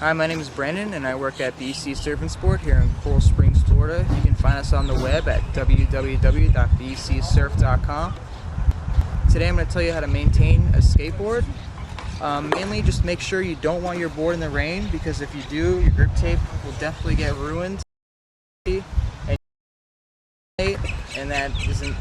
Hi, my name is Brandon and I work at BC Surf and Sport here in Coral Springs, Florida. You can find us on the web at www.bcsurf.com. Today I'm going to tell you how to maintain a skateboard. Mainly just make sure you don't want your board in the rain, because if you do, your grip tape will definitely get ruined and that isn't